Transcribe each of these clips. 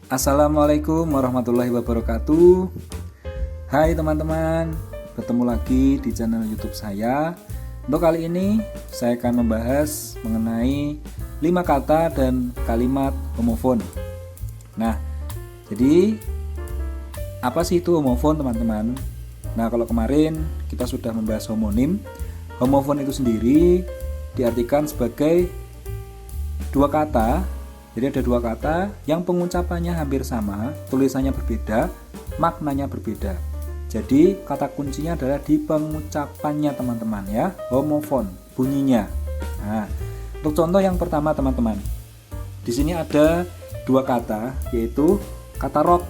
Assalamualaikum warahmatullahi wabarakatuh. Hai teman-teman, bertemu lagi di channel YouTube saya. Untuk kali ini saya akan membahas mengenai 5 kata dan kalimat homofon. Nah, jadi apa sih itu homofon, teman-teman? Nah, kalau kemarin kita sudah membahas homonim. Homofon itu sendiri diartikan sebagai dua kata. Jadi ada dua kata yang pengucapannya hampir sama, tulisannya berbeda, maknanya berbeda. Jadi kata kuncinya adalah di pengucapannya, teman-teman ya. Homofon bunyinya. Nah, untuk contoh yang pertama, teman-teman. Di sini ada dua kata, yaitu kata rok.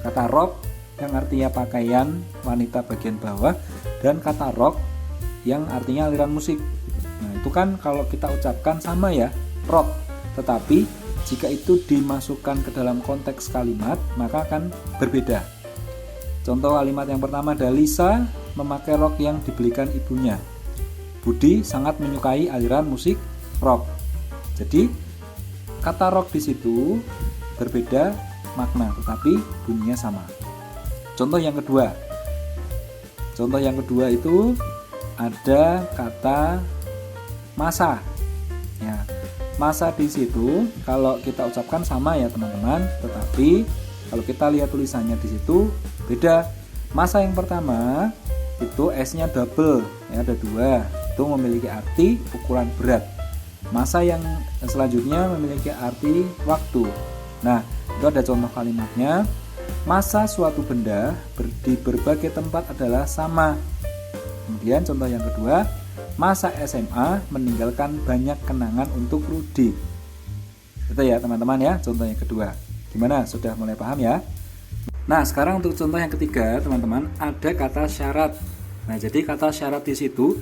Kata rok yang artinya pakaian wanita bagian bawah, dan kata rock yang artinya aliran musik. Nah, itu kan kalau kita ucapkan sama ya, rock. Tetapi jika itu dimasukkan ke dalam konteks kalimat, maka akan berbeda. Contoh kalimat yang pertama ada Lisa memakai rok yang dibelikan ibunya. Budi sangat menyukai aliran musik rock. Jadi kata rock di situ berbeda makna, tetapi bunyinya sama. Contoh yang kedua. Contoh yang kedua itu ada kata masa. Ya. Masa di situ kalau kita ucapkan sama ya, teman-teman, tetapi kalau kita lihat tulisannya di situ beda. Masa yang pertama itu S-nya double, ya, ada dua, itu memiliki arti ukuran berat. Masa yang selanjutnya memiliki arti waktu. Nah, itu ada contoh kalimatnya. Masa suatu benda di berbagai tempat adalah sama. Kemudian contoh yang kedua, masa SMA meninggalkan banyak kenangan untuk Rudi. Itu ya, teman-teman ya, contoh yang kedua. Gimana? Sudah mulai paham ya? Nah, sekarang untuk contoh yang ketiga, teman-teman, ada kata syarat. Nah, jadi kata syarat di situ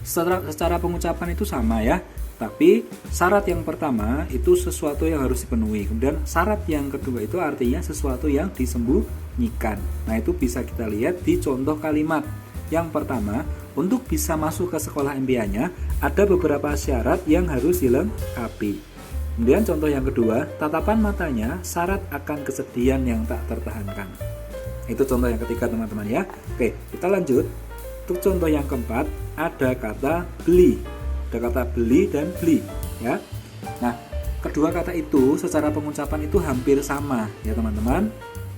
secara pengucapan itu sama ya. Tapi syarat yang pertama itu sesuatu yang harus dipenuhi. Kemudian syarat yang kedua itu artinya sesuatu yang disembunyikan. Nah, itu bisa kita lihat di contoh kalimat. Yang pertama, untuk bisa masuk ke sekolah impiannya, ada beberapa syarat yang harus dilengkapi. Kemudian contoh yang kedua, tatapan matanya syarat akan kesedihan yang tak tertahankan. Itu contoh yang ketiga, teman-teman ya. Oke, kita lanjut. Untuk contoh yang keempat, ada kata beli. Ada kata beli dan beli ya. Nah, kedua kata itu secara pengucapan itu hampir sama ya, teman-teman.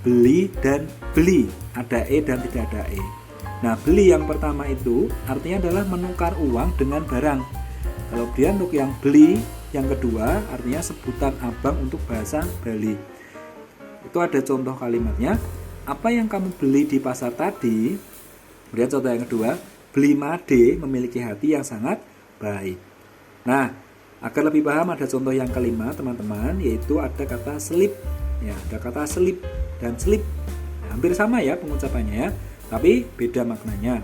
Beli dan beli, ada E dan tidak ada E. Nah, beli yang pertama itu artinya adalah menukar uang dengan barang. Kalau dia untuk yang beli yang kedua artinya sebutan abang untuk bahasa Bali. Itu ada contoh kalimatnya. Apa yang kamu beli di pasar tadi? Kemudian contoh yang kedua, beli made memiliki hati yang sangat baik. Nah, agar lebih paham ada contoh yang kelima, teman-teman, yaitu ada kata selip. Ya, ada kata selip dan selip. Nah, hampir sama ya pengucapannya ya, tapi beda maknanya.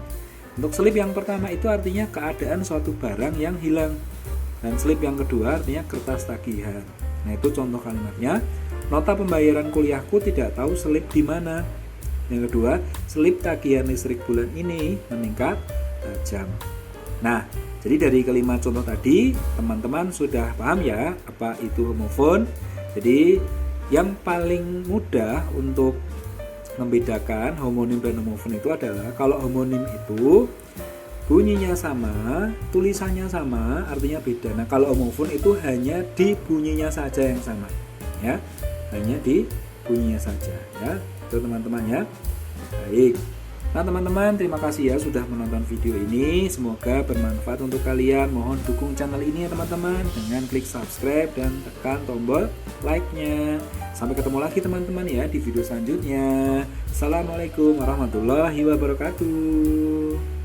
Untuk selip yang pertama itu artinya keadaan suatu barang yang hilang, dan selip yang kedua artinya kertas tagihan. Nah, itu contoh kalimatnya. Nota pembayaran kuliahku tidak tahu selip di mana. Yang kedua, selip tagihan listrik bulan ini meningkat tajam. Nah, jadi dari kelima contoh tadi, teman-teman sudah paham ya apa itu homofon. Jadi yang paling mudah untuk membedakan homonim dan homofon itu adalah kalau homonim itu bunyinya sama, tulisannya sama, artinya beda. Nah, kalau homofon itu hanya di bunyinya saja yang sama ya, hanya di bunyinya saja ya. Itu teman-teman ya. Baik. Nah, teman-teman, terima kasih ya sudah menonton video ini. Semoga bermanfaat untuk kalian. Mohon dukung channel ini ya, teman-teman, dengan klik subscribe dan tekan tombol like-nya. Sampai ketemu lagi, teman-teman ya, di video selanjutnya. Assalamualaikum warahmatullahi wabarakatuh.